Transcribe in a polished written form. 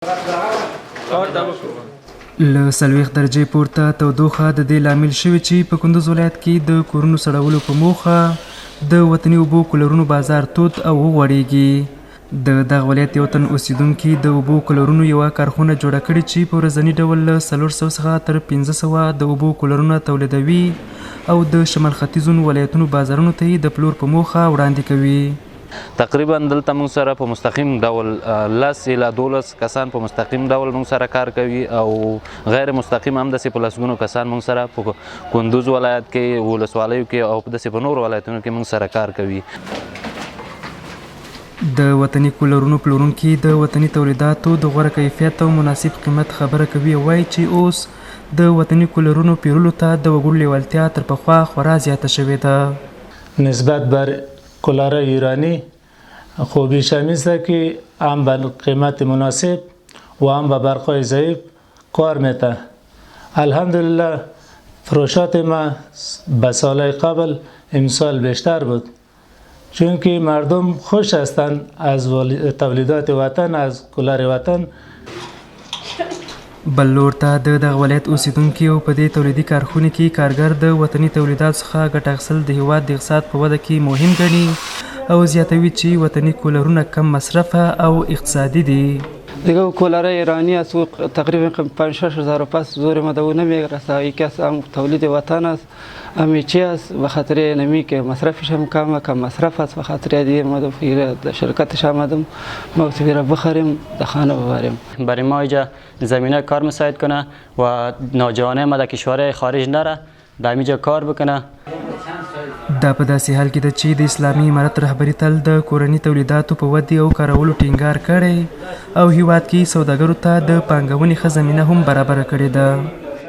له 40 درجې پورته تودوخه د دې لامل شوې چې په کندوز ولایت کې د کورونو سړولو په موخه د وطني اوبو کولرونو بازار تود او وغوړېږي. د دغه ولایت یو تن اوسیدونکي د اوبو کولرونو یوه کارخونه جوړه کړې چې په ورځني ډول له 400 څخه تر 500 د اوبو کولرونه تولیدوي او د شمال ختیځو ولایتونو بازارونو ته یې د پلور په موخه وړاندې کوي. تقریبا دلته موږ سره په مستقیم ډول 10 الی 12 کسان په مستقیم ډول موږ سره کار کوي او غیر مستقیم هم داسې په لسګونو کسان موږ سره په کندوز ولایت کې ولسوالیو کې او داسې په نورو ولایتونو کې موږ سره کار کوي. د وطني کولرونو پلورونکي د وطني تولیداتو د غوره کیفیت او مناسب قیمت خبره کوي او وایي چې اوس د وطني کولرونو پیرلو ته د وګړو لیوالتیا تر پخوا خورا زیاته شوې ده. نسبت بر کولر ایرانی خب بیش است که هم به قیمت مناسب و هم به برقای ضعیف کار میده. الحمدلله فروشات ما به سالهای قبل امسال بیشتر بود چون که مردم خوش هستند از تولیدات وطن، از کولر وطن. بل لور ته د دغه ولایت اوسیدونکي او په دې تولیدي کارخونې کې کارګر د وطني تولیداتو څخه ګټه اخیستل د هیواد د اقتصاد په وده کې مهم ګڼي او زیاتوي چې وطني کولرونه کم مصرفه او اقتصادي دي. دیگه کولر ایرانی از تقریبا 5-6 هزار پس زور مدو نمیرسه. یکی از هم تولید وطن است، همی چی است به خاطر نمی که مصرفش هم کم مصرف است. به خاطر دیگه ما دو شرکتش آمدم ما را بخریم در خانه ببریم. برای ما اینجا زمینه کار مساعد کنه و نوجوانه ما در کشور خارج نره در اینجا کار بکنه. دا په داسې حال کې ده چې د اسلامي امارت رهبري تل د کورني تولیداتو په ودې او کارولو ټینګار کړی او هیواد کې سوداګرو ته د پانګونې ښه زمینه هم برابره کړې ده.